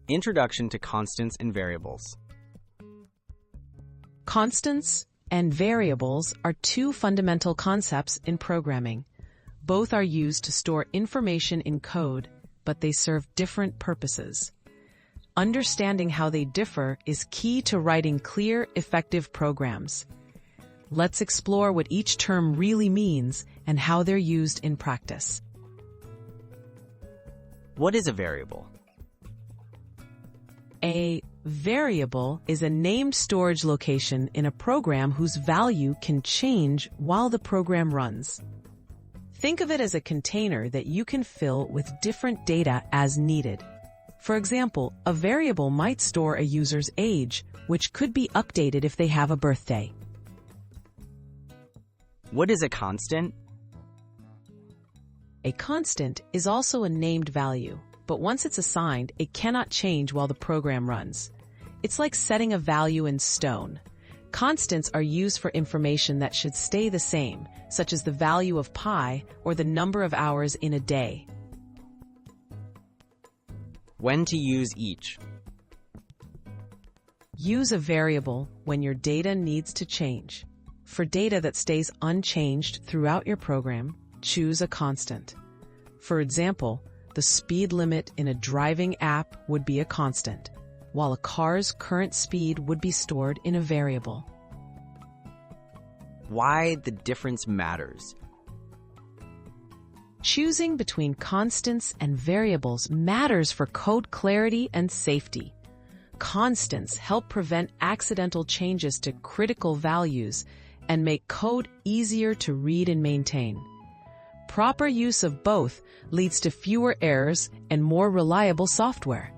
Introduction to Constants and Variables. Constants and variables are two fundamental concepts in programming. Both are used to store information in code, but they serve different purposes. Understanding how they differ is key to writing clear, effective programs. Let's explore what each term really means and how they're used in practice. What is a variable? A variable is a named storage location in a program whose value can change while the program runs. Think of it as a container that you can fill with different data as needed. For example, a variable might store a user's age, which could be updated if they have a birthday. What is a constant? A constant is also a named value, but once it's assigned, it cannot change while the program runs. It's like setting a value in stone. Constants are used for information that should stay the same, such as the value of pi or the number of hours in a day. When to use each? Use a variable when your data needs to change. For data that stays unchanged throughout your program, choose a constant. For example, the speed limit in a driving app would be a constant, while a car's current speed would be stored in a variable. Why the difference matters? Choosing between constants and variables matters for code clarity and safety. Constants help prevent accidental changes to critical values and make code easier to read and maintain. Proper use of both leads to fewer errors and more reliable software.